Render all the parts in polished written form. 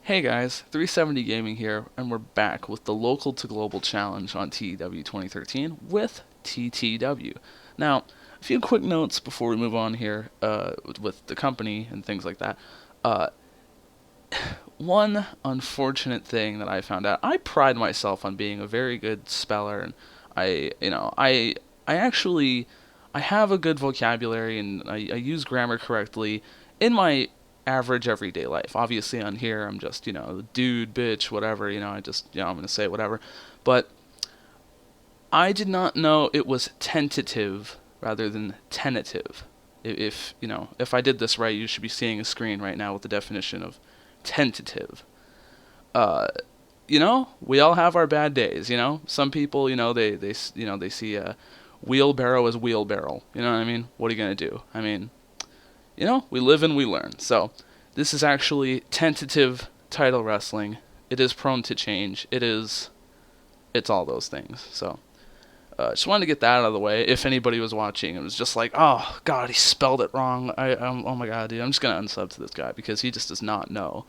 Hey guys, 370 Gaming here, and we're back with the Local to Global Challenge on TEW 2013 with TTW. Now, a few quick notes before we move on here with the company and things like that. Uh, One unfortunate thing that I found out, I pride myself on being a very good speller, and I actually, I have a good vocabulary and I use grammar correctly in my average everyday life. Obviously on here I'm just, dude, bitch, whatever, I'm going to say whatever. But I did not know it was tentative rather than tentative. If I did this right, you should be seeing a screen right now with the definition of tentative. Uh, we all have our bad days. Some people, they see a wheelbarrow as wheelbarrow. You know what I mean? What are you gonna do? I mean, we live and we learn. So this is actually tentative title wrestling. It is prone to change. It's all those things. So just wanted to get that out of the way. If anybody was watching and was just like, oh god, he spelled it wrong. Oh my god, dude, I'm just gonna unsub to this guy because he just does not know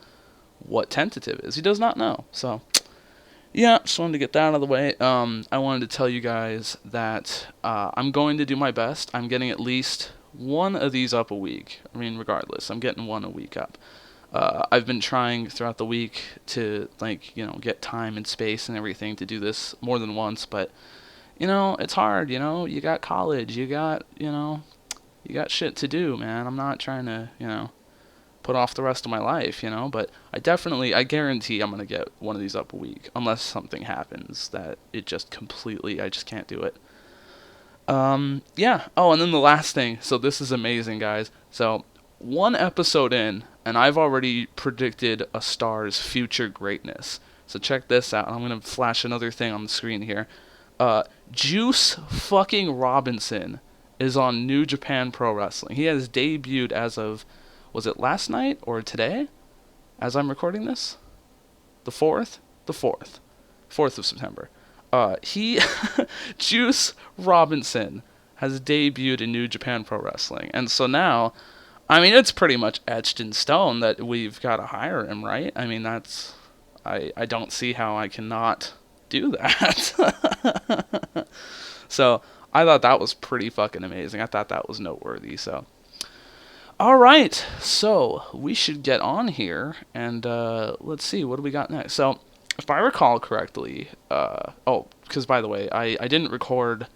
what tentative is. He does not know. So yeah, just wanted to get that out of the way. I wanted to tell you guys that I'm going to do my best. I'm getting at least one of these up a week. I mean, regardless, I'm getting one a week up. I've been trying throughout the week to get time and space and everything to do this more than once, but it's hard. You got college, you got shit to do, man. I'm not trying to put off the rest of my life, but I guarantee I'm gonna get one of these up a week, unless something happens that it just completely, I just can't do it. Yeah. Oh, and then the last thing. So this is amazing, guys. So one episode in, and I've already predicted a star's future greatness. So check this out. I'm gonna flash another thing on the screen here. Juice fucking Robinson is on New Japan Pro Wrestling. He has debuted as of, was it last night or today? As I'm recording this, the 4th, the 4th of September. He Juice Robinson has debuted in New Japan Pro Wrestling, and so now, I mean, it's pretty much etched in stone that we've got to hire him, right? I mean, I don't see how I cannot do that. So I thought that was pretty fucking amazing. I thought that was noteworthy. So all right, so we should get on here, and let's see, what do we got next? So, if I recall correctly, because by the way, I didn't record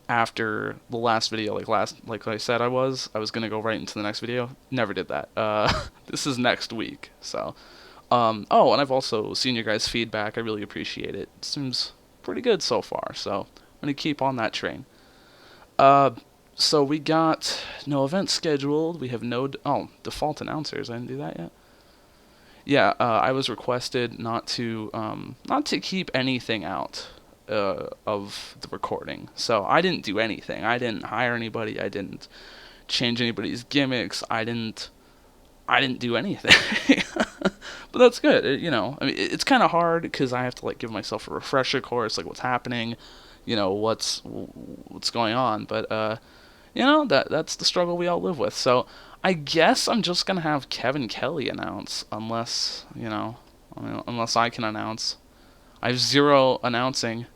after the last video, like I said I was gonna go right into the next video. Never did that. This is next week, so. Oh, and I've also seen your guys' feedback. I really appreciate it. It seems pretty good so far, so I'm gonna keep on that train. Uh, so we got no events scheduled. We have no default announcers. I didn't do that yet. Yeah, I was requested not to keep anything out of the recording. So I didn't do anything. I didn't hire anybody. I didn't change anybody's gimmicks. I didn't do anything. But that's good. I mean, it's kind of hard because I have to give myself a refresher course, like what's happening, what's going on. But that's the struggle we all live with. So I guess I'm just gonna have Kevin Kelly announce, unless I can announce. I have 0 announcing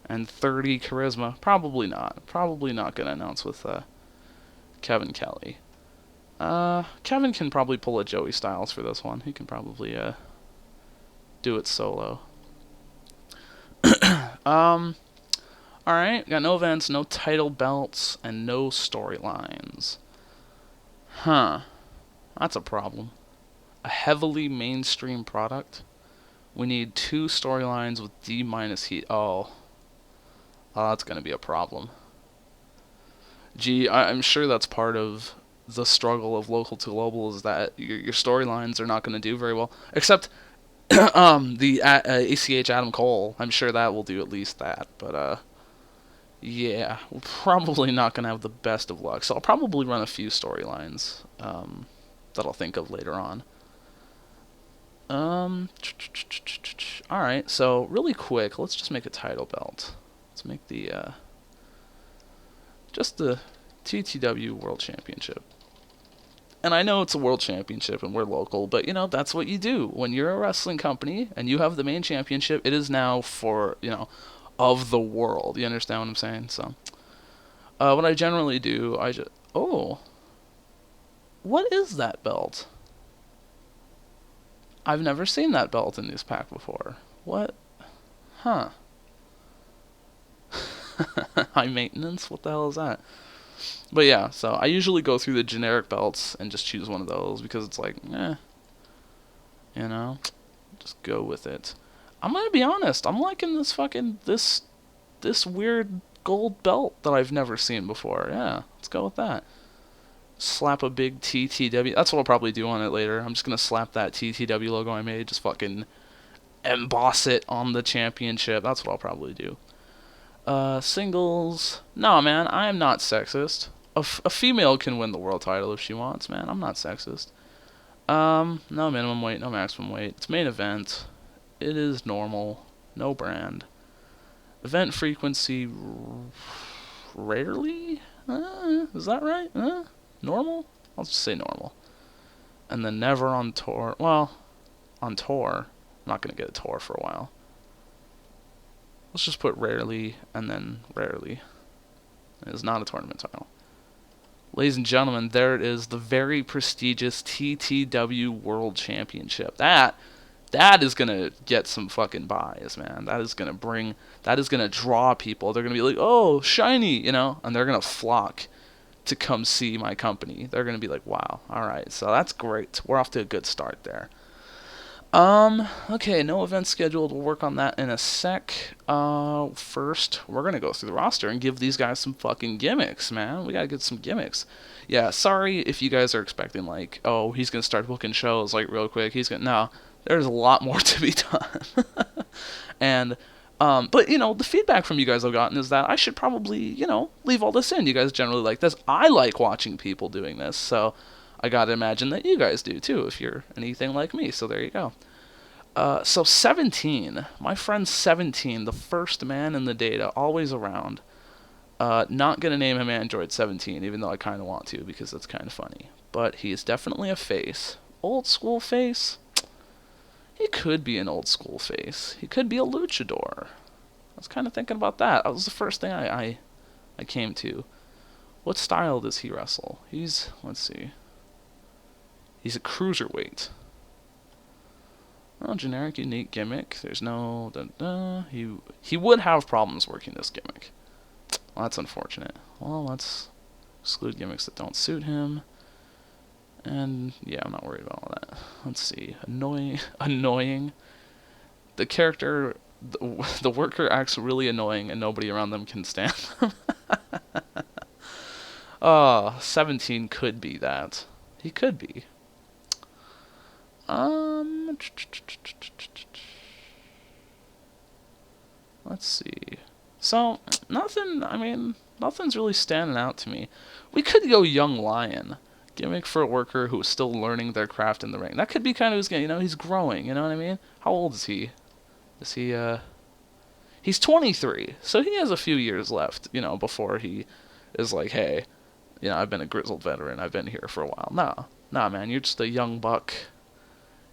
and 30 charisma. Probably not. Probably not gonna announce with Kevin Kelly. Kevin can probably pull a Joey Styles for this one. He can probably do it solo. Alright, got no events, no title belts, and no storylines. Huh. That's a problem. A heavily mainstream product. We need 2 storylines with D minus heat. Oh, that's gonna be a problem. Gee, I'm sure that's part of the struggle of local to global, is that your storylines are not going to do very well. Except the ACH Adam Cole. I'm sure that will do at least that. But yeah, we're probably not going to have the best of luck. So I'll probably run a few storylines that I'll think of later on. Alright, so really quick, let's just make a title belt. Let's make just the TTW World Championship. And I know it's a world championship and we're local, but that's what you do. When you're a wrestling company and you have the main championship, it is now for, of the world. You understand what I'm saying? So, what I generally do, oh, what is that belt? I've never seen that belt in this pack before. What? Huh. High maintenance? What the hell is that? But yeah, so I usually go through the generic belts and just choose one of those because it's like, you know, just go with it. I'm gonna be honest, I'm liking this weird gold belt that I've never seen before. Yeah, let's go with that. Slap a big TTW. That's what I'll probably do on it later. I'm just gonna slap that TTW logo I made, just fucking emboss it on the championship. That's what I'll probably do. Singles. No, man, I am not sexist. A female can win the world title if she wants, man. I'm not sexist. No minimum weight, no maximum weight. It's main event. It is normal. No brand. Event frequency. Rarely? Is that right? Normal? I'll just say normal. And then never on tour. Well, on tour. I'm not going to get a tour for a while. Let's just put rarely and then rarely. It is not a tournament title. Ladies and gentlemen, there it is, the very prestigious TTW World Championship. That is gonna get some fucking buys, man. That is gonna draw people. They're gonna be like, oh, shiny, and they're gonna flock to come see my company. They're gonna be like, wow, all right, so that's great. We're off to a good start there. Okay, no event scheduled. We'll work on that in a sec. First, we're gonna go through the roster and give these guys some fucking gimmicks, man. We gotta get some gimmicks. Yeah, sorry if you guys are expecting, like, oh, he's gonna start booking shows, like, real quick. No, there's a lot more to be done. And, but, the feedback from you guys I've gotten is that I should probably, leave all this in. You guys generally like this. I like watching people doing this, so I gotta imagine that you guys do too, if you're anything like me. So there you go. So 17, my friend 17, the first man in the data, always around. Not gonna name him Android 17, even though I kind of want to because that's kind of funny. But he is definitely a face. Old school face. He could be an old school face. He could be a luchador. I was kind of thinking about that. That was the first thing I came to. What style does he wrestle? Let's see. He's a cruiserweight. Well, generic, unique gimmick. There's no... He would have problems working this gimmick. Well, that's unfortunate. Well, let's exclude gimmicks that don't suit him. And, yeah, I'm not worried about all that. Let's see. Annoying. The character... The worker acts really annoying and nobody around them can stand them. 17 could be that. He could be. Let's see. So, nothing's really standing out to me. We could go Young Lion. Gimmick for a worker who is still learning their craft in the ring. That could be kind of his game, he's growing, you know what I mean? How old is he? He's 23, so he has a few years left, before he is like, hey, I've been a grizzled veteran, I've been here for a while. Nah, man, you're just a young buck.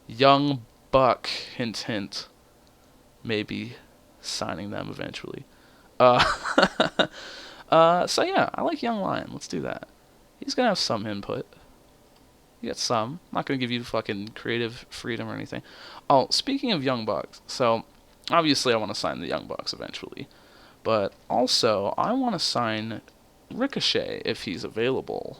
Young buck, hint, hint. Maybe signing them eventually. So yeah, I like Young Lion. Let's do that. He's gonna have some input. You get some. I'm not gonna give you fucking creative freedom or anything. Oh, speaking of Young Bucks, so obviously I want to sign the Young Bucks eventually, but also I want to sign Ricochet if he's available.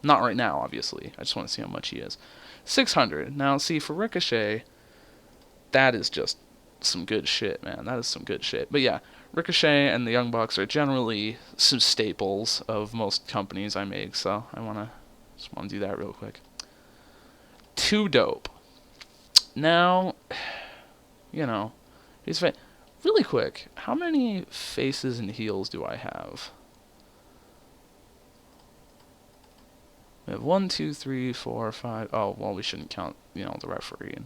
Not right now, obviously. I just want to see how much he is. 600. Now, see, for Ricochet, that is just some good shit, man. That is some good shit. But yeah, Ricochet and the Young Bucks are generally some staples of most companies I make, so I just want to do that real quick. Too dope. Now, really quick, how many faces and heels do I have? We have 1, 2, 3, 4, 5. Oh, well, we shouldn't count, the referee.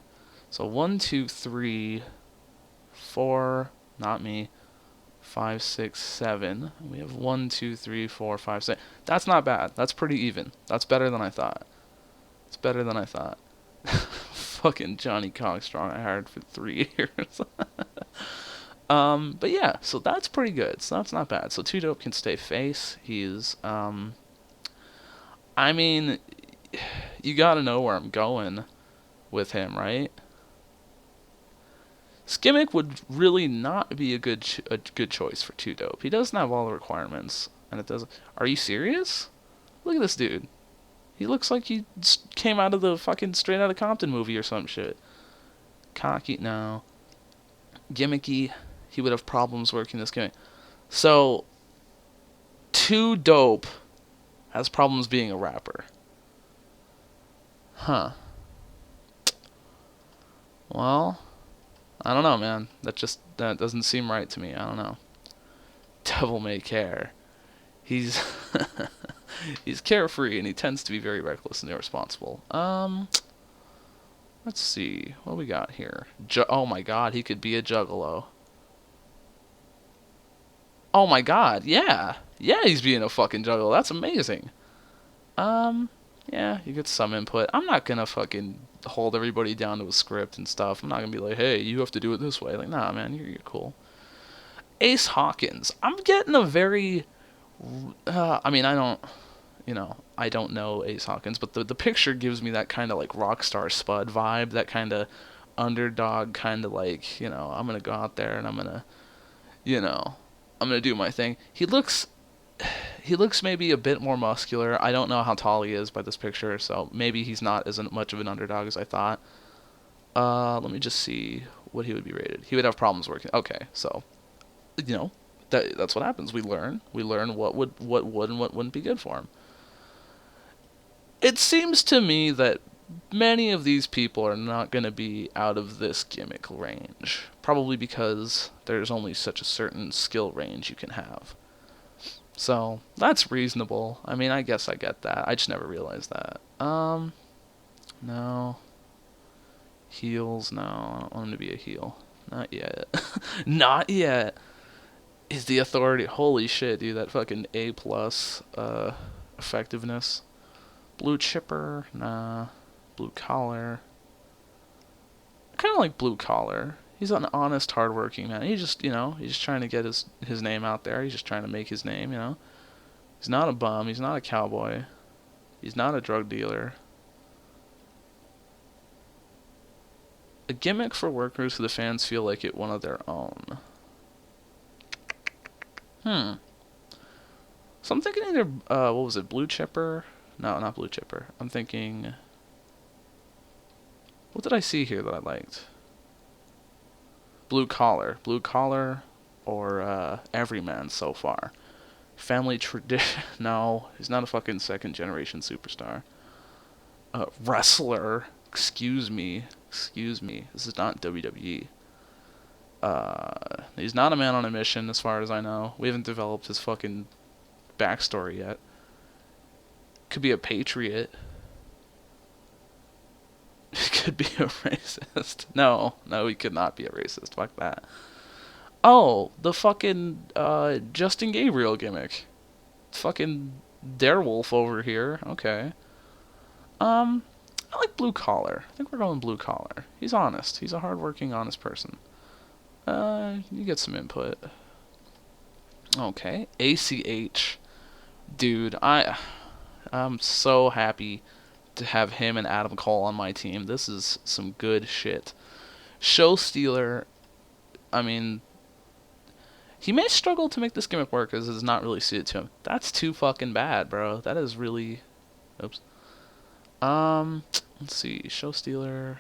So 1, 2, 3, 4, not me, 5, 6, 7. We have 1, 2, 3, 4, 5, 6. That's not bad. That's pretty even. That's better than I thought. It's better than I thought. Fucking Johnny Cockstrong I hired for 3 years. But yeah, so that's pretty good. So that's not bad. So 2Dope can stay face. I mean, you gotta know where I'm going with him, right? Skimmick would really not be a good choice for 2Dope. He doesn't have all the requirements, and it doesn't. Are you serious? Look at this dude. He looks like he came out of the fucking Straight Outta Compton movie or some shit. Cocky, no. Gimmicky, he would have problems working this gimmick. So, 2Dope has problems being a rapper. Huh. Well, I don't know, man. That doesn't seem right to me. I don't know. Devil May Care. He's he's carefree and he tends to be very reckless and irresponsible. Let's see what we got here. Oh my God, he could be a juggalo. Oh my God, yeah, he's being a fucking juggalo. That's amazing. Yeah, you get some input. I'm not gonna fucking hold everybody down to a script and stuff. I'm not gonna be like, hey, you have to do it this way. Like, nah, man, you're cool. Ace Hawkins. I'm getting a very. I mean, I don't know Ace Hawkins, but the picture gives me that kind of like Rockstar Spud vibe, that kind of underdog kind of like, I'm gonna go out there and you know, I'm gonna do my thing. He looks maybe a bit more muscular. I don't know how tall he is by this picture, so maybe he's not as much of an underdog as I thought. Let me just see what he would be rated. He would have problems working. Okay, so, that's what happens. We learn what would and what wouldn't be good for him. It seems to me that many of these people are not going to be out of this gimmick range. Probably because there's only such a certain skill range you can have. So, that's reasonable. I mean, I guess I get that. I just never realized that. No. Heels, no. I don't want him to be a heel. Not yet. Not yet. Is the authority. Holy shit, dude. That fucking A+, effectiveness. Blue chipper, nah. Blue collar. I kind of like blue collar. He's an honest, hardworking man. He's just trying to get his name out there. He's just trying to make his name, He's not a bum. He's not a cowboy. He's not a drug dealer. A gimmick for workers who the fans feel like it one of their own. So I'm thinking either, what was it, blue chipper? No, not blue chipper. I'm thinking, what did I see here that I liked? Blue collar, or everyman so far. Family tradition. No, he's not a fucking second generation superstar. Wrestler. Excuse me. This is not WWE. He's not a man on a mission, as far as I know. We haven't developed his fucking backstory yet. Could be a patriot. He could be a racist. No, he could not be a racist. Fuck that. Oh, the fucking Justin Gabriel gimmick. Fucking Darewolf over here. Okay. I like blue collar. I think we're going blue collar. He's honest. He's a hardworking, honest person. You get some input. Okay. ACH. Dude, I'm so happy to have him and Adam Cole on my team. This is some good shit. Show Stealer, I mean, he may struggle to make this gimmick work because it's not really suited to him. That's too fucking bad, bro. That is really... Oops. Let's see. Show Stealer.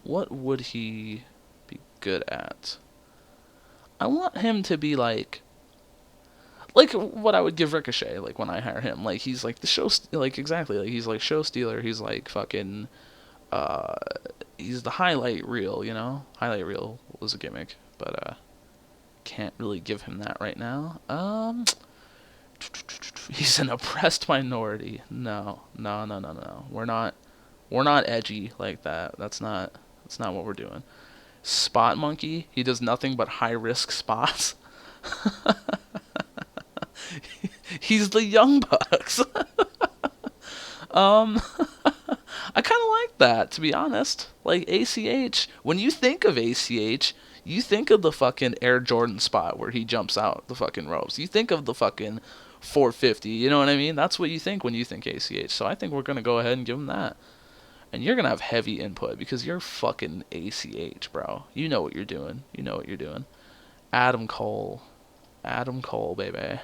What would he be good at? I want him to be like what I would give Ricochet, like when I hire him. Like he's like the show, like exactly, like he's like Show Stealer. He's like fucking, he's the highlight reel, Highlight reel was a gimmick, but can't really give him that right now. He's an oppressed minority. No. We're not edgy like that. That's not what we're doing. Spot Monkey. He does nothing but high risk spots. He's the Young Bucks. I kind of like that, to be honest. Like ACH, when you think of ACH, you think of the fucking Air Jordan spot where he jumps out the fucking ropes. You think of the fucking 450. You know what I mean? That's what you think when you think ACH. So I think we're gonna go ahead and give him that. And you're gonna have heavy input because you're fucking ACH, bro. You know what you're doing. You know what you're doing. Adam Cole. Adam Cole, baby.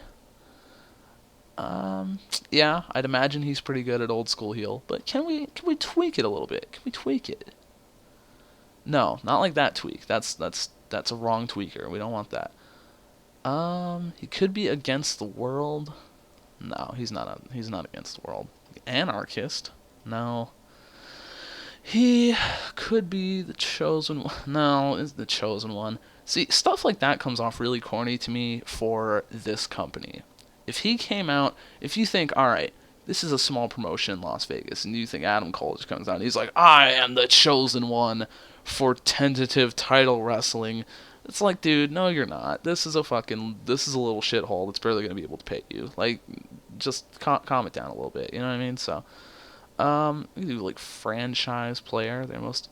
Yeah, I'd imagine he's pretty good at old school heel, but can we tweak it a little bit? Can we tweak it? No, not like that tweak. That's a wrong tweaker. We don't want that. He could be against the world. No, he's not against the world. Anarchist. No. He could be the chosen one. No, is the chosen one. See, stuff like that comes off really corny to me for this company. If he came out, if you think, all right, this is a small promotion in Las Vegas, and you think Adam Cole just comes out and he's like, I am the chosen one for tentative title wrestling. It's like, dude, no, you're not. This is a little shithole that's barely gonna be able to pay you. Like, just calm it down a little bit. You know what I mean? So, you do like franchise player. They're most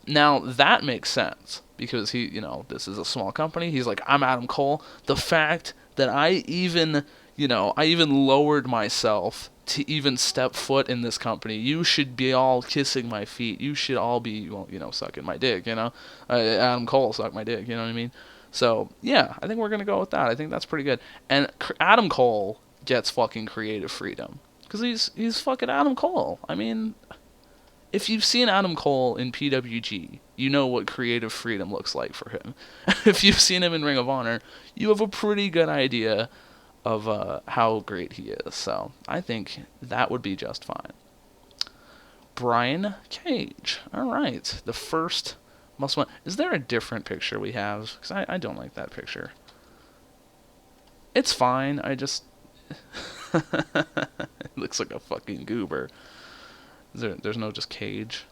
now that makes sense because this is a small company. He's like, I'm Adam Cole. The fact that I even lowered myself to even step foot in this company. You should be all kissing my feet. You should all be, sucking my dick, Adam Cole suck my dick, you know what I mean? So, yeah, I think we're going to go with that. I think that's pretty good. And Adam Cole gets fucking creative freedom. Because he's fucking Adam Cole. I mean, if you've seen Adam Cole in PWG, you know what creative freedom looks like for him. If you've seen him in Ring of Honor, you have a pretty good idea of how great he is. So I think that would be just fine. Brian Cage. All right. The first must win. Is there a different picture we have? Because I don't like that picture. It's fine. I just... It looks like a fucking goober. There's no just Cage.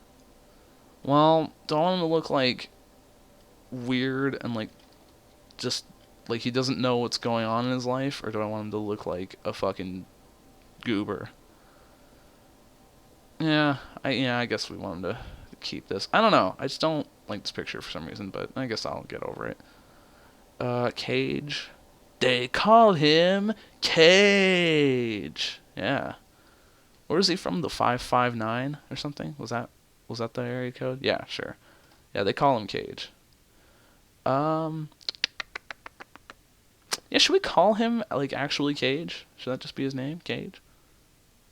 Well, do I want him to look like weird and like just like he doesn't know what's going on in his life, or do I want him to look like a fucking goober? I guess we want him to keep this. I don't know. I just don't like this picture for some reason, but I guess I'll get over it. Cage. They call him Cage. Yeah. Where is he from? The 559 or something? Was that the area code? Yeah, sure. Yeah, they call him Cage. Yeah, should we call him like actually Cage? Should that just be his name? Cage?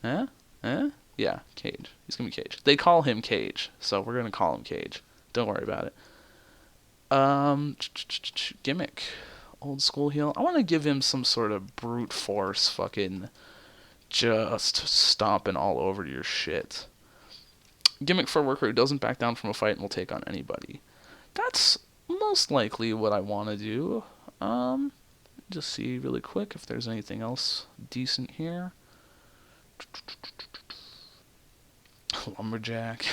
Huh? Huh? Yeah, Cage. He's gonna be Cage. They call him Cage, so we're gonna call him Cage. Don't worry about it. Gimmick. Old school heel. I want to give him some sort of brute force fucking just stomping all over your shit. Gimmick for a worker who doesn't back down from a fight and will take on anybody. That's most likely what I want to do. Just see really quick if there's anything else decent here. Lumberjack.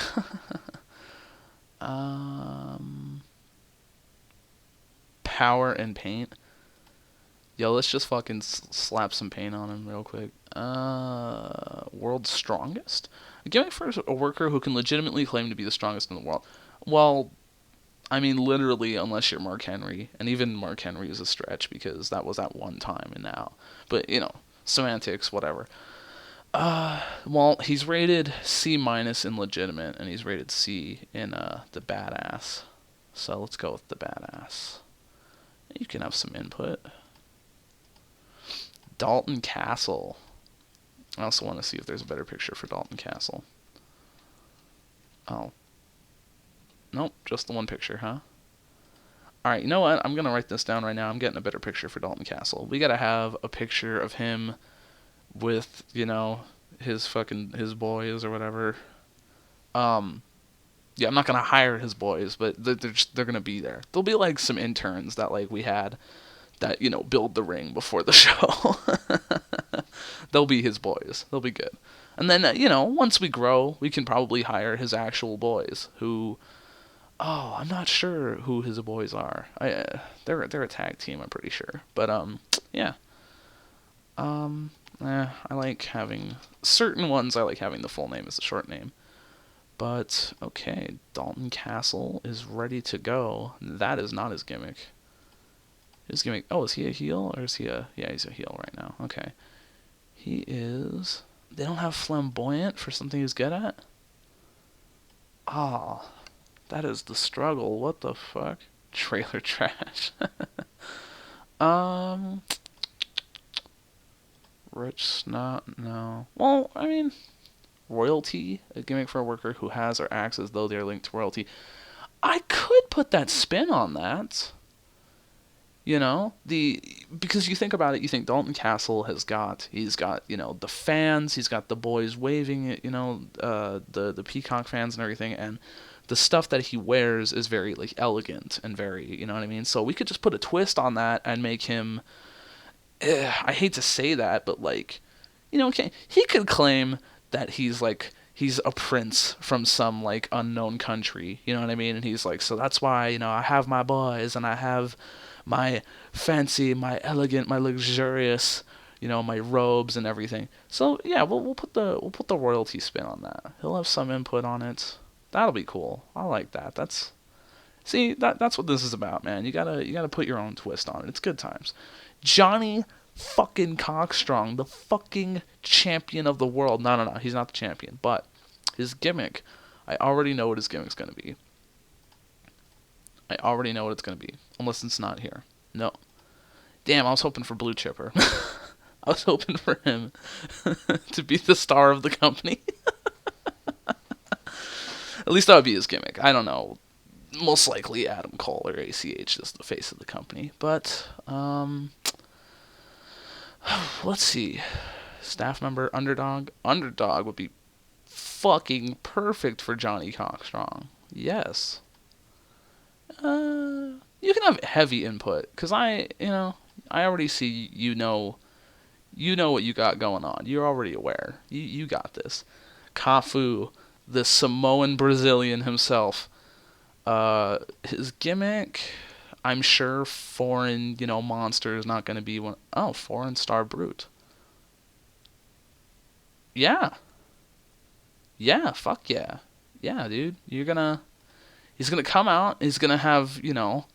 Power and paint. Yo, let's just fucking slap some paint on him real quick. World's strongest? A gimmick for a worker who can legitimately claim to be the strongest in the world. Well, I mean, literally, unless you're Mark Henry. And even Mark Henry is a stretch because that was at one time and now. But, semantics, whatever. Well, he's rated C- in legitimate, and he's rated C in the badass. So let's go with the badass. You can have some input. Dalton Castle. I also want to see if there's a better picture for Dalton Castle. Oh. Nope, just the one picture, huh? Alright, you know what? I'm going to write this down right now. I'm getting a better picture for Dalton Castle. We got to have a picture of him with, his boys or whatever. Yeah, I'm not going to hire his boys, but they're going to be there. There'll be, like, some interns that, like, we had that, build the ring before the show. They'll be his boys. They'll be good. And then, once we grow, we can probably hire his actual boys who... Oh, I'm not sure who his boys are. They're a tag team, I'm pretty sure. But, yeah. I like having... Certain ones I like having the full name as the short name. But, okay, Dalton Castle is ready to go. That is not his gimmick. His gimmick, oh, is he a heel, or is he a, yeah, he's a heel right now. Okay. He is, they don't have flamboyant for something he's good at? Ah, that is the struggle. What the fuck? Trailer trash. um, Rich snot, no. Well, I mean, royalty, a gimmick for a worker who has or acts as though they're linked to royalty. I could put that spin on that. You know, because you think about it, you think Dalton Castle he's got, you know, the fans, he's got the boys waving it, you know, the Peacock fans and everything, and the stuff that he wears is very like elegant and very, you know what I mean? So we could just put a twist on that and make him, I hate to say that, but like, you know, okay, he could claim that he's a prince from some like unknown country, you know what I mean? And he's like, so that's why, you know, I have my boys and I have my fancy, my elegant, my luxurious, you know, my robes and everything. So yeah, we'll put the royalty spin on that. He'll have some input on it. That'll be cool. I like that. That's what this is about, man. You gotta put your own twist on it. It's good times. Johnny fucking Cockstrong, the fucking champion of the world. No, he's not the champion, but his gimmick, I already know what his gimmick's gonna be. I already know what it's gonna be, unless it's not here. No. Damn, I was hoping for Blue Chipper. I was hoping for him to be the star of the company. At least that would be his gimmick. I don't know. Most likely Adam Cole or ACH is the face of the company. But, let's see. Staff member, Underdog. Underdog would be fucking perfect for Johnny Cockstrong. Yes. You can have heavy input, because I already see you know what you got going on. You're already aware. You got this. Cafu, the Samoan Brazilian himself. His gimmick, I'm sure foreign, you know, monster is not going to be one. Oh, foreign star brute. Yeah. Yeah, fuck yeah. Yeah, dude. He's gonna come out, he's gonna have, you know,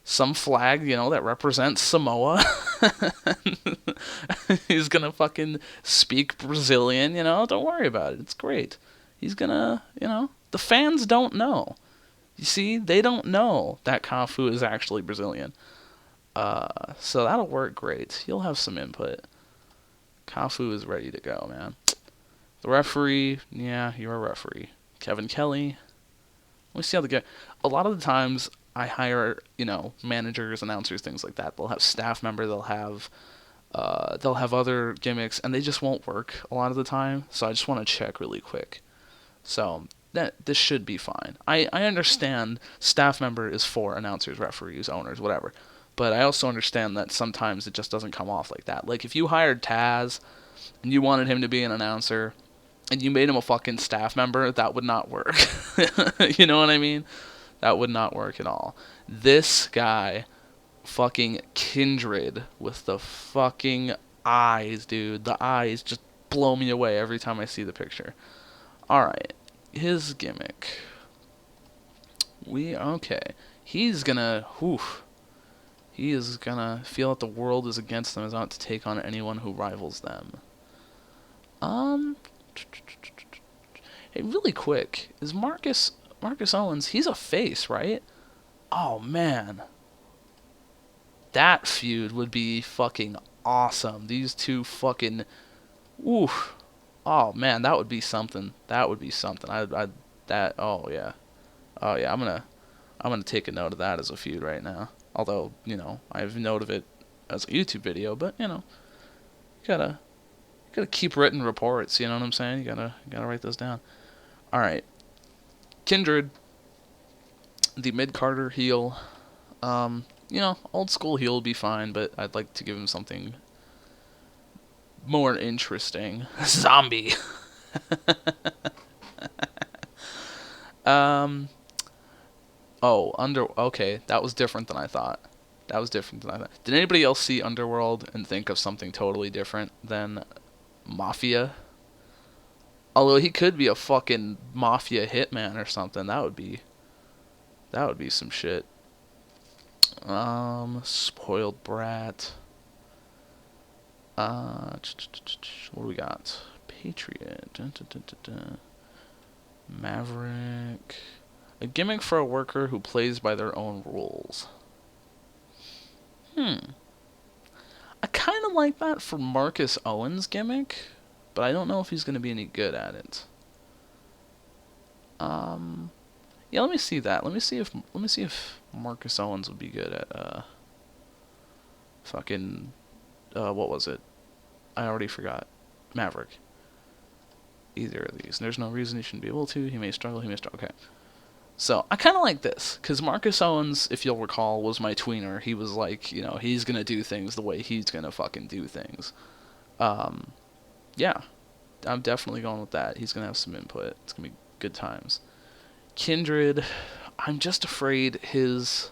some flag, you know, that represents Samoa. He's gonna fucking speak Brazilian, you know, don't worry about it. It's great. He's gonna, you know, the fans don't know. You see, they don't know that Cafu is actually Brazilian. So that'll work great. You'll have some input. Cafu is ready to go, man. The referee, yeah, you're a referee. Kevin Kelly. Let me see how they get. A lot of the times I hire, you know, managers, announcers, things like that. They'll have staff member, they'll have other gimmicks, and they just won't work a lot of the time. So I just want to check really quick. So this should be fine. I understand staff member is for announcers, referees, owners, whatever. But I also understand that sometimes it just doesn't come off like that. Like if you hired Taz and you wanted him to be an announcer and you made him a fucking staff member, that would not work. You know what I mean? That would not work at all. This guy, fucking Kindred, with the fucking eyes, dude. The eyes just blow me away every time I see the picture. Alright, his gimmick. Okay. He's gonna, he is gonna feel that the world is against them, is out to take on anyone who rivals them. Hey, really quick, is Marcus Owens, he's a face, right? Oh, man. That feud would be fucking awesome. These two fucking, oof. Oh, man, that would be something. That would be something. Oh, yeah. Oh, yeah, I'm gonna take a note of that as a feud right now. Although, you know, I have a note of it as a YouTube video, but, you know, you gotta keep written reports, you know what I'm saying? You gotta write those down. Alright. Kindred, the mid-Carter heel. You know, old school heel would be fine, but I'd like to give him something more interesting. Zombie. Okay, that was different than I thought. Did anybody else see Underworld and think of something totally different than Mafia? Although he could be a fucking mafia hitman or something. That would be some shit. Spoiled brat. What do we got? Patriot. Dun, dun, dun, dun, dun. Maverick. A gimmick for a worker who plays by their own rules. I kind of like that for Marcus Owens' gimmick, but I don't know if he's going to be any good at it. Yeah, let me see that. Let me see if Marcus Owens would be good at fucking what was it? I already forgot. Maverick. Either of these. There's no reason he shouldn't be able to. He may struggle. Okay. So I kind of like this because Marcus Owens, if you'll recall, was my tweener. He was like, he's gonna do things the way he's gonna fucking do things. Yeah, I'm definitely going with that. He's gonna have some input. It's gonna be good times. Kindred, I'm just afraid his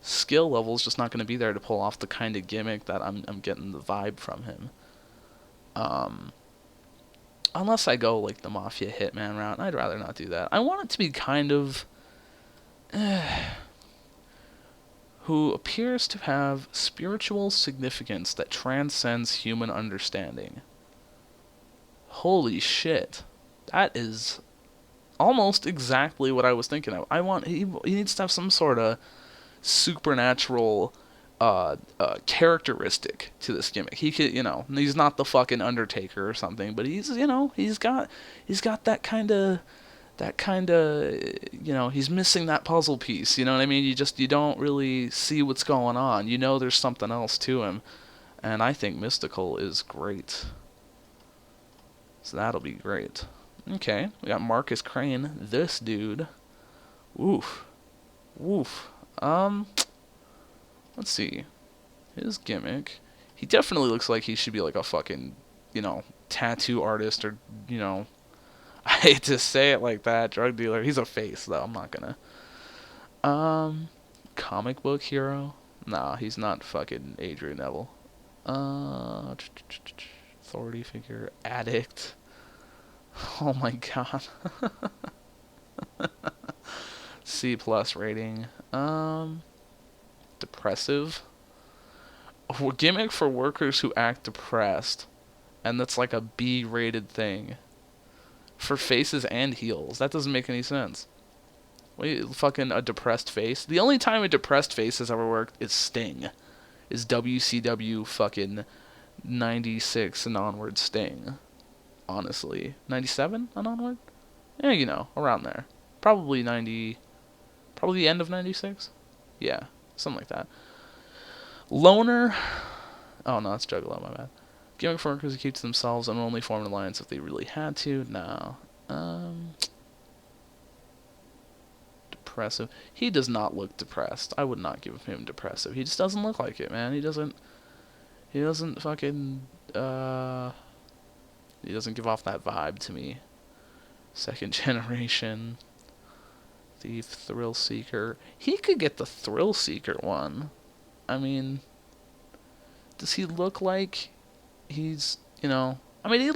skill level is just not gonna be there to pull off the kind of gimmick that I'm getting the vibe from him. Unless I go like the Mafia Hitman route, and I'd rather not do that. I want it to be kind of who appears to have spiritual significance that transcends human understanding. Holy shit. That is almost exactly what I was thinking of. He needs to have some sort of supernatural characteristic to this gimmick. He could, he's not the fucking Undertaker or something, but he's got that kind of he's missing that puzzle piece. You know what I mean? You don't really see what's going on. There's something else to him, and I think Mystical is great. So that'll be great. Okay, we got Marcus Crane. This dude. Oof. Let's see. His gimmick. He definitely looks like he should be like a fucking, tattoo artist or, I hate to say it like that, drug dealer. He's a face, though. I'm not gonna. Comic book hero? Nah, he's not fucking Adrian Neville. Authority figure. Addict. Oh my god. C+ rating. Depressive. A gimmick for workers who act depressed, and that's like a B-rated thing for faces and heels. That doesn't make any sense. Wait, fucking a depressed face. The only time a depressed face has ever worked is Sting. Is WCW fucking 96 and onward Sting. Honestly, 97 and onward. Yeah, around there. Probably the end of 96. Yeah. Something like that. Loner. Oh, no, that's Juggalo, my bad. Gimmick for workers who keep to themselves and only form an alliance if they really had to. No. Depressive. He does not look depressed. I would not give him depressive. He just doesn't look like it, man. He doesn't fucking, he doesn't give off that vibe to me. Second generation. Thief, Thrill Seeker. He could get the Thrill Seeker one. I mean, does he look like he's, I mean, he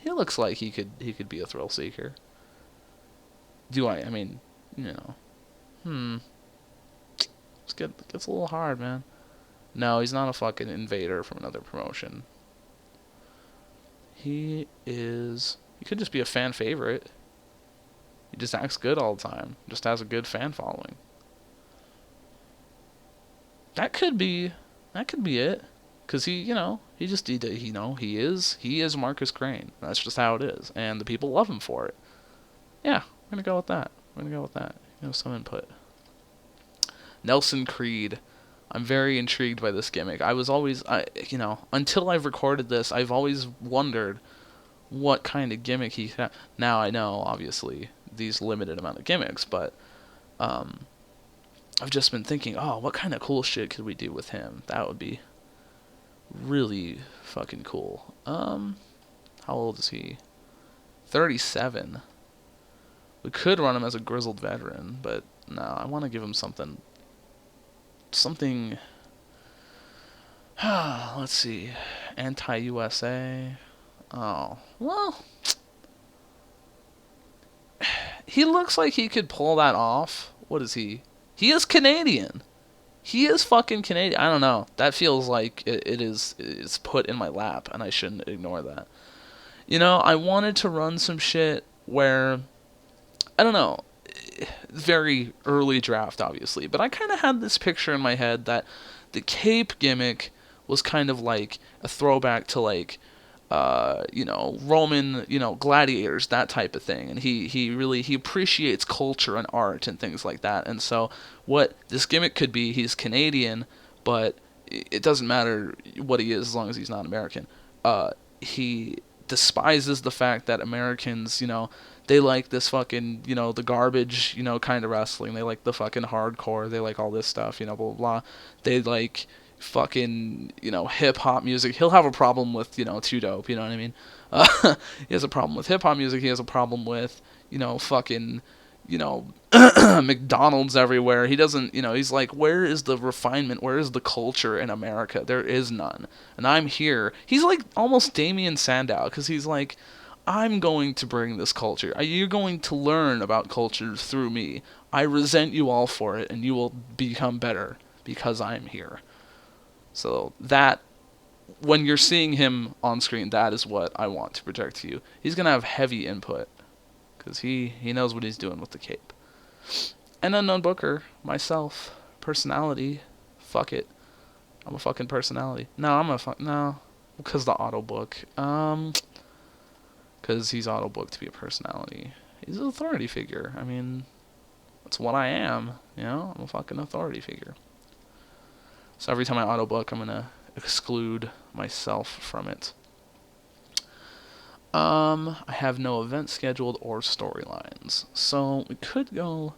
looks like he could be a Thrill Seeker. I mean, gets a little hard, man. No, he's not a fucking invader from another promotion. He could just be a fan favorite. He just acts good all the time. Just has a good fan following. That could be it. Cause he is Marcus Crane. That's just how it is, and the people love him for it. Yeah, we're gonna go with that. Some input. Nelson Creed. I'm very intrigued by this gimmick. Until I've recorded this, I've always wondered what kind of gimmick he had. Now I know, obviously, these limited amount of gimmicks, but I've just been thinking, what kind of cool shit could we do with him? That would be really fucking cool. How old is he? 37. We could run him as a grizzled veteran, but no, I want to give him something. Let's see. Anti-USA. Oh, well, he looks like he could pull that off. What is he? He is Canadian. He is fucking Canadian. I don't know. That feels like it's put in my lap, and I shouldn't ignore that. You know, I wanted to run some shit where, I don't know, very early draft, obviously, but I kind of had this picture in my head that the cape gimmick was kind of like a throwback to like, Roman, gladiators, that type of thing. And he appreciates culture and art and things like that. And so what this gimmick could be, he's Canadian, but it doesn't matter what he is as long as he's not American. He despises the fact that Americans, they like this fucking, the garbage, kind of wrestling. They like the fucking hardcore. They like all this stuff, blah, blah, blah. They like fucking, hip hop music. He'll have a problem with, Too Dope, you know what I mean? He has a problem with hip hop music. He has a problem with, fucking, McDonald's everywhere. He doesn't, he's like, where is the refinement? Where is the culture in America? There is none. And I'm here. He's like almost Damien Sandow, because he's like, I'm going to bring this culture. You're going to learn about culture through me. I resent you all for it, and you will become better because I'm here. So that, when you're seeing him on screen, that is what I want to project to you. He's going to have heavy input, because he knows what he's doing with the cape. And Unknown Booker, myself, personality, fuck it. I'm a fucking personality. No, because the auto book. Because he's auto booked to be a personality. He's an authority figure. I mean, that's what I am. I'm a fucking authority figure. So every time I auto book, I'm gonna exclude myself from it. I have no event scheduled or storylines, so we could go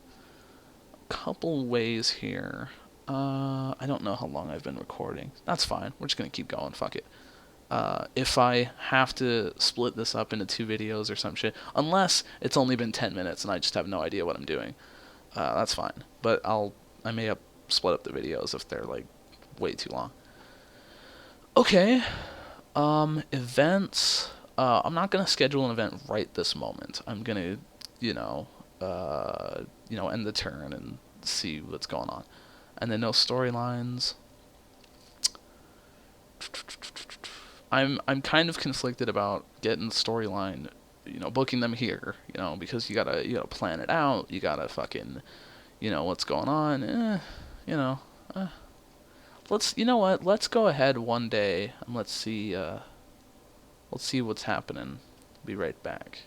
a couple ways here. I don't know how long I've been recording. That's fine. We're just gonna keep going. Fuck it. If I have to split this up into 2 videos or some shit, unless it's only been 10 minutes and I just have no idea what I'm doing, that's fine. But I may have split up the videos if they're like way too long. Okay. Events. I'm not gonna schedule an event right this moment. I'm gonna, end the turn and see what's going on. And then no storylines. I'm kind of conflicted about getting the storyline, booking them here, because you gotta plan it out. You gotta fucking, what's going on. Let's go ahead one day and let's see what's happening. Be right back.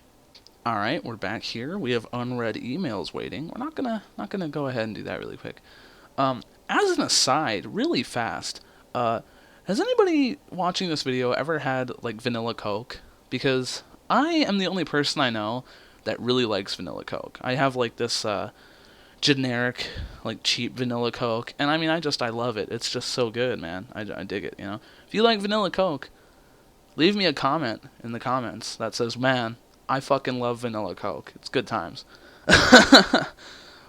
All right, we're back here. We have unread emails waiting. We're not gonna go ahead and do that really quick. As an aside, really fast, has anybody watching this video ever had like vanilla Coke? Because I am the only person I know that really likes vanilla Coke. I have like this generic, like cheap vanilla Coke, and I mean I love it. It's just so good, man. I dig it. If you like vanilla Coke, leave me a comment in the comments that says, man, I fucking love vanilla Coke. It's good times. But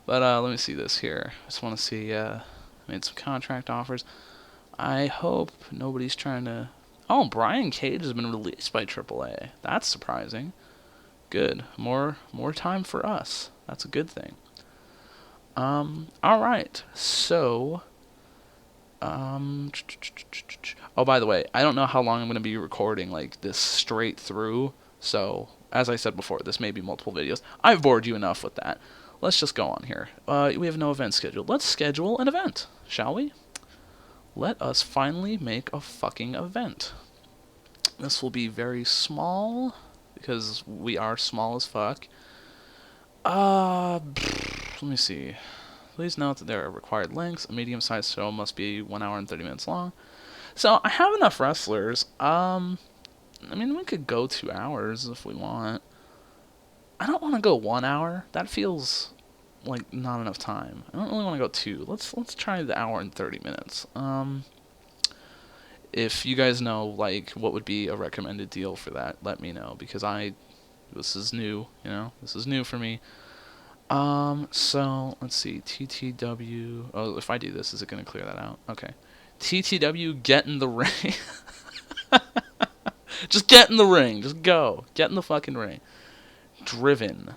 let me see this here. I just want to see. Made some contract offers. I hope nobody's trying to. Oh, Brian Cage has been released by AAA. That's surprising. Good. More time for us. That's a good thing. All right. So. Oh, by the way, I don't know how long I'm going to be recording like this straight through. So, as I said before, this may be multiple videos. I've bored you enough with that. Let's just go on here. We have no event scheduled. Let's schedule an event, shall we? Let us finally make a fucking event. This will be very small, because we are small as fuck. Let me see. Please note that there are required lengths. A medium-sized show must be 1 hour and 30 minutes long. So, I have enough wrestlers. I mean, we could go 2 hours if we want. I don't want to go 1 hour. That feels like not enough time. I don't really want to go 2. Let's try the hour and 30 minutes. If you guys know like what would be a recommended deal for that, let me know, because this is new, this is new for me. So let's see, TTW. Oh, if I do this, is it going to clear that out? Okay. TTW, get in the ring. Just get in the ring. Just go. Get in the fucking ring. Driven.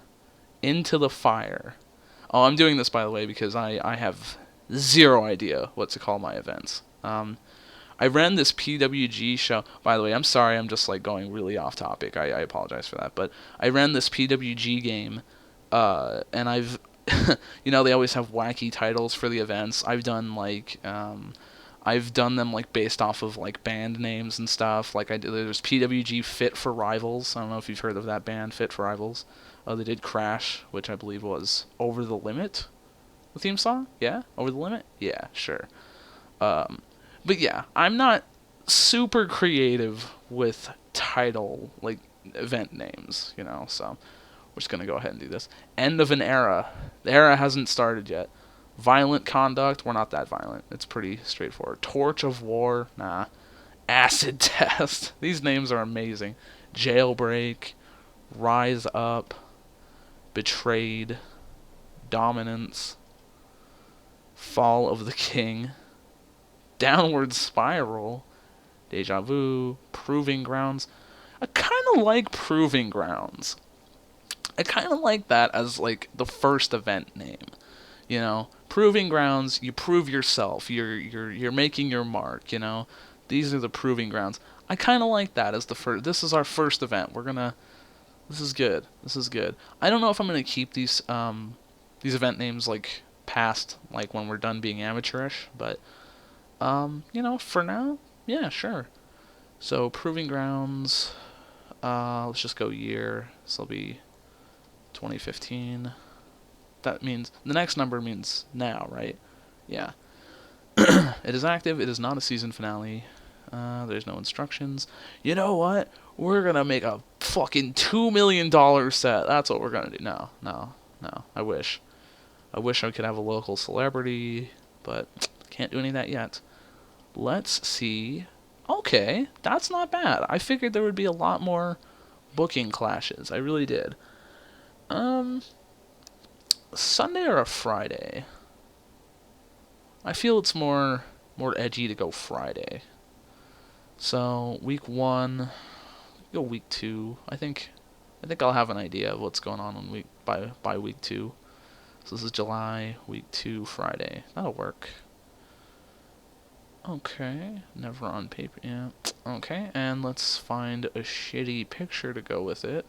Into the Fire. Oh, I'm doing this, by the way, because I have zero idea what to call my events. I ran this PWG show. By the way, I'm sorry, I'm just like going really off topic. I apologize for that. But I ran this PWG game, and I've, they always have wacky titles for the events. I've done them like based off of like band names and stuff. Like there's PWG Fit for Rivals. I don't know if you've heard of that band, Fit for Rivals. They did Crash, which I believe was Over the Limit, the theme song. Yeah, Over the Limit. Yeah, sure. But yeah, I'm not super creative with title, like event names, so we're just going to go ahead and do this. End of an era. The era hasn't started yet. Violent Conduct, we're not that violent. It's pretty straightforward. Torch of War, nah. Acid Test, these names are amazing. Jailbreak, Rise Up, Betrayed, Dominance, Fall of the King, Downward Spiral, Deja Vu, Proving Grounds. I kind of like Proving Grounds. I kind of like that as like the first event name. Proving Grounds, you prove yourself. You're making your mark, These are the Proving Grounds. I kind of like that as the first. This is our first event. This is good. This is good. I don't know if I'm going to keep these event names like past like when we're done being amateurish, but for now, yeah, sure. So Proving Grounds, let's just go year. This will be 2015. That means the next number means now, right? Yeah. It is active. It is not a season finale. There's no instructions. You know what? We're gonna make a fucking $2 million set. That's what we're gonna do. No. I wish I could have a local celebrity, but can't do any of that yet. Let's see. Okay, that's not bad. I figured there would be a lot more booking clashes. I really did. Sunday or a Friday? I feel it's more edgy to go Friday. So week 1, go week 2. I think I'll have an idea of what's going on by week 2. So this is July, week 2, Friday. That'll work. Okay, never on paper. Yeah. Okay, and let's find a shitty picture to go with it.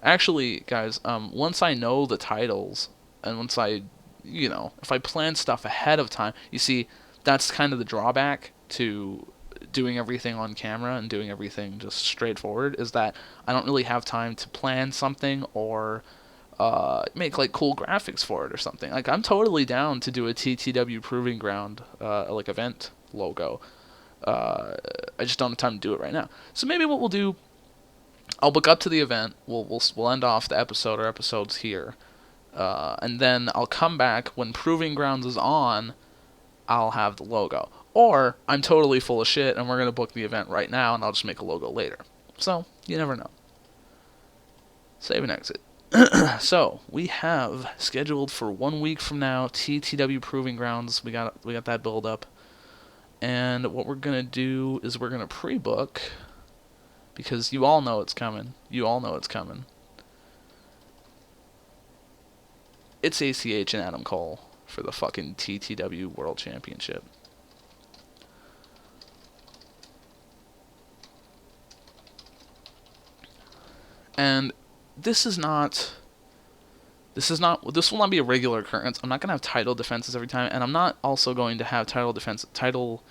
Actually, guys, once I know the titles, and once I, if I plan stuff ahead of time, you see, that's kind of the drawback to doing everything on camera and doing everything just straightforward, is that I don't really have time to plan something or make like cool graphics for it or something. Like I'm totally down to do a TTW Proving Ground like event logo. I just don't have time to do it right now. So maybe what we'll do, I'll book up to the event. We'll end off the episode or episodes here, and then I'll come back when Proving Grounds is on. I'll have the logo, or I'm totally full of shit and we're gonna book the event right now, and I'll just make a logo later. So you never know. Save and exit. So we have scheduled for 1 week from now TTW Proving Grounds. We got that build up, and what we're gonna do is we're gonna pre-book, because you all know it's coming. It's ACH and Adam Cole for the fucking TTW World Championship. And this will not be a regular occurrence. I'm not going to have title defenses every time, and I'm not also going to have title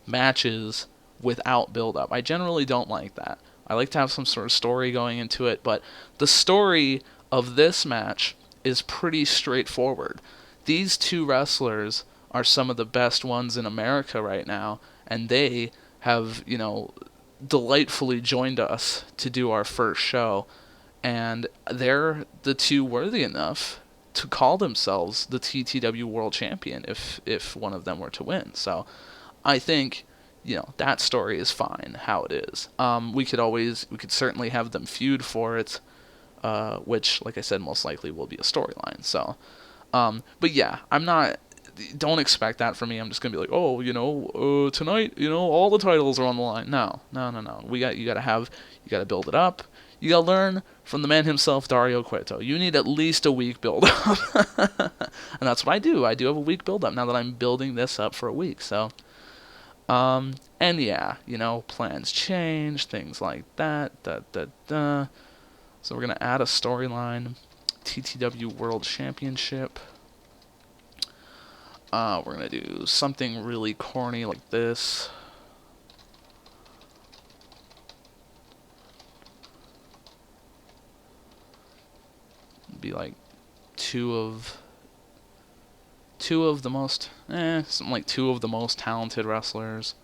matches without build-up. I generally don't like that. I like to have some sort of story going into it, but the story of this match is pretty straightforward. These two wrestlers are some of the best ones in America right now, and they have, delightfully joined us to do our first show, and they're the two worthy enough to call themselves the TTW World Champion if one of them were to win. So I think, that story is fine how it is. We could certainly have them feud for it, which, like I said, most likely will be a storyline. So, but yeah, don't expect that from me. I'm just gonna be like, tonight, all the titles are on the line. No. You gotta build it up. You gotta learn from the man himself, Dario Cueto. You need at least a week build up. And that's what I do. I do have a week build up now that I'm building this up for a week. So, and yeah, plans change, things like that. So we're gonna add a storyline, TTW World Championship. We're gonna do something really corny like this. Be like two of the most something like two of the most talented wrestlers,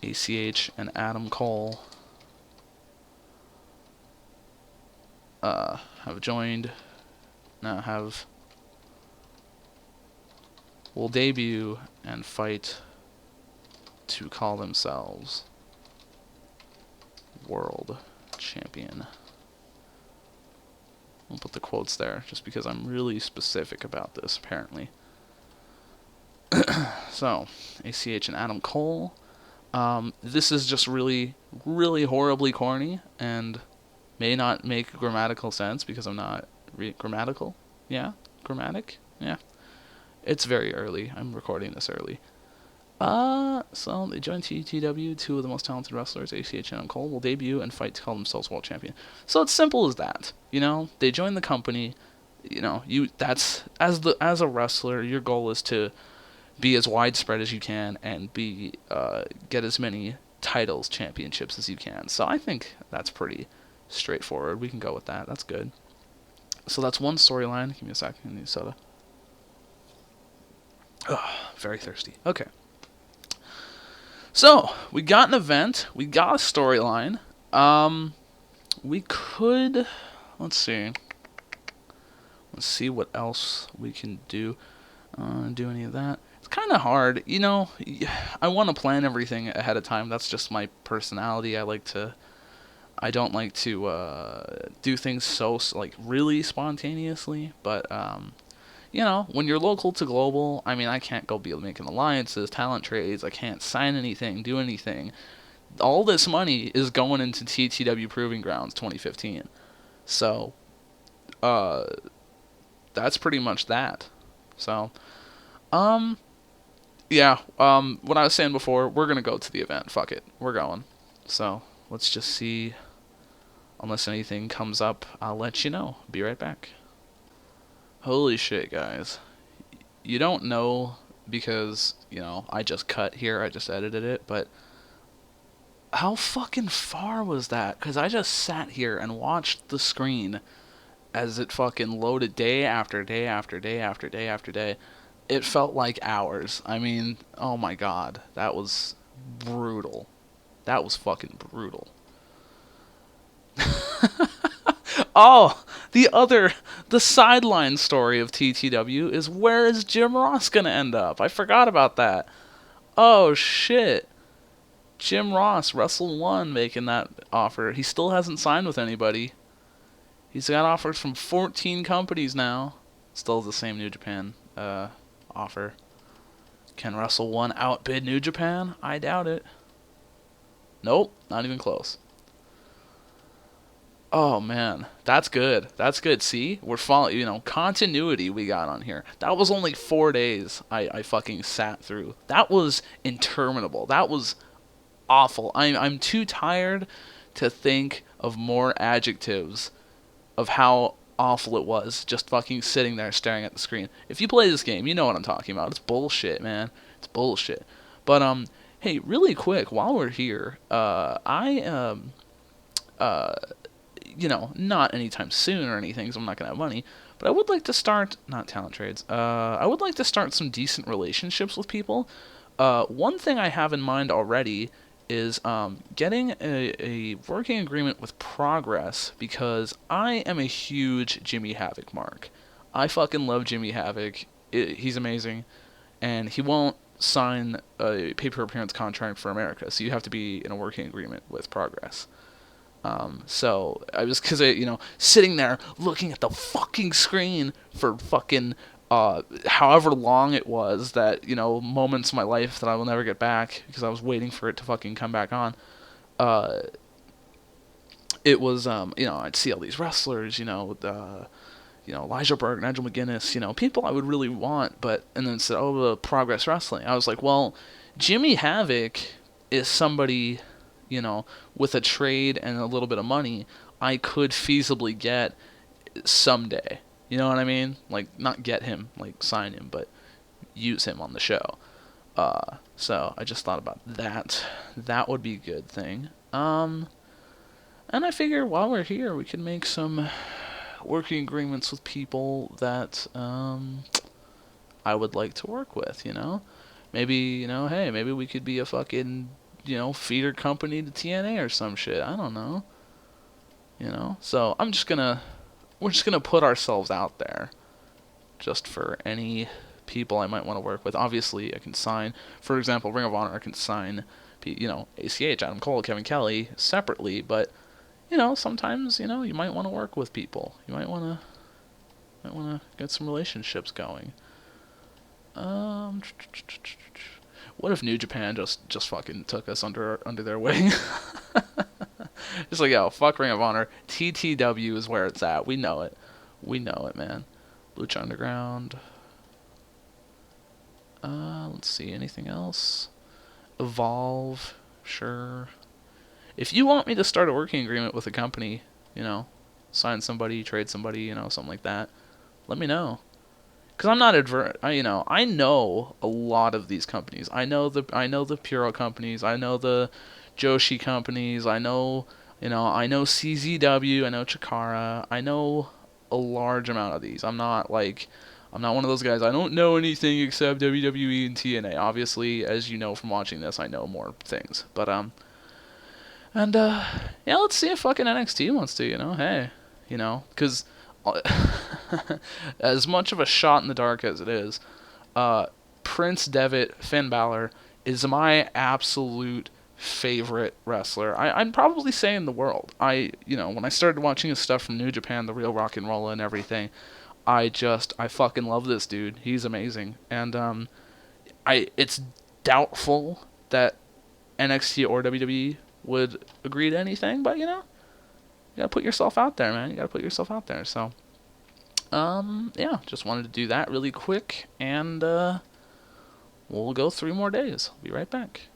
ACH and Adam Cole, will debut and fight to call themselves World Champion. I'll put the quotes there just because I'm really specific about this, apparently. So, ACH and Adam Cole. This is just really, really horribly corny and may not make grammatical sense because I'm not grammatical. Yeah? Grammatic? Yeah. It's very early. I'm recording this early. So they joined TEW. Two of the most talented wrestlers, ACH and Cole, will debut and fight to call themselves world champion. So it's simple as that. They join the company. That's as a wrestler, your goal is to be as widespread as you can and get as many titles, championships as you can. So I think that's pretty straightforward. We can go with that. That's good. So that's one storyline. Give me a second. I need soda. Oh, very thirsty. Okay. So, we got an event, we got a storyline, we could, let's see what else we can do, do any of that. It's kind of hard, I want to plan everything ahead of time. That's just my personality. I don't like to do things so, really spontaneously, but, when you're local to global, I can't go be making alliances, talent trades, I can't sign anything, do anything. All this money is going into TTW Proving Grounds 2015. So, that's pretty much that. So, yeah, what I was saying before, we're gonna go to the event, fuck it, we're going. So, let's just see, unless anything comes up, I'll let you know. Be right back. Holy shit, guys. You don't know because, I just cut here, I just edited it, but how fucking far was that? Because I just sat here and watched the screen as it fucking loaded day after day after day after day after day. It felt like hours. Oh my god. That was brutal. That was fucking brutal. Oh, the sideline story of TTW is, where is Jim Ross gonna end up? I forgot about that. Oh shit. Jim Ross, Wrestle 1, making that offer. He still hasn't signed with anybody. He's got offers from 14 companies now. Still the same New Japan offer. Can Wrestle 1 outbid New Japan? I doubt it. Nope, not even close. Oh man, that's good. That's good. See, we're following, continuity we got on here. That was only 4 days I fucking sat through. That was interminable. That was awful. I'm too tired to think of more adjectives of how awful it was just fucking sitting there staring at the screen. If you play this game, you know what I'm talking about. It's bullshit, man. It's bullshit. But hey, really quick, while we're here, not anytime soon or anything, so I'm not going to have money, but I would like to start, not talent trades, I would like to start some decent relationships with people. One thing I have in mind already is getting a working agreement with Progress, because I am a huge Jimmy Havoc mark. I fucking love Jimmy Havoc. He's amazing, and he won't sign a pay-per-appearance contract for America, so you have to be in a working agreement with Progress. So I was, sitting there looking at the fucking screen for fucking, however long it was that, moments of my life that I will never get back because I was waiting for it to fucking come back on. it was I'd see all these wrestlers, Elijah Burke, Nigel McGuinness, people I would really want, and then said, oh, Progress Wrestling. I was like, well, Jimmy Havoc is somebody, with a trade and a little bit of money I could feasibly get someday. You know what I mean? Like, not get him, like sign him, but use him on the show. So I just thought about that. That would be a good thing. And I figure while we're here, we can make some working agreements with people that I would like to work with. Maybe hey, maybe we could be a fucking feeder company to TNA or some shit. I don't know. So we're just gonna put ourselves out there, just for any people I might want to work with. Obviously, I can sign, for example, Ring of Honor. I can sign, ACH, Adam Cole, Kevin Kelly separately, but sometimes you might want to work with people. You might want to get some relationships going. What if New Japan just fucking took us under their wing? Just like, yo, fuck Ring of Honor. TTW is where it's at. We know it. We know it, man. Lucha Underground. Let's see, anything else? Evolve, sure. If you want me to start a working agreement with a company, sign somebody, trade somebody, something like that, let me know. Because I'm not I know a lot of these companies. I know the Puro companies. I know the Joshi companies. I know CZW. I know Chikara. I know a large amount of these. I'm not one of those guys. I don't know anything except WWE and TNA. Obviously, as you know from watching this, I know more things. But yeah, let's see if fucking NXT wants to. Hey, because as much of a shot in the dark as it is, Prince Devitt, Finn Balor, is my absolute favorite wrestler. I'm probably saying the world. When I started watching his stuff from New Japan, the Real Rock and Rolla and everything, I fucking love this dude. He's amazing. And it's doubtful that NXT or WWE would agree to anything, but you gotta put yourself out there, man. You gotta put yourself out there. So yeah, just wanted to do that really quick, and we'll go 3 more days. I'll be right back.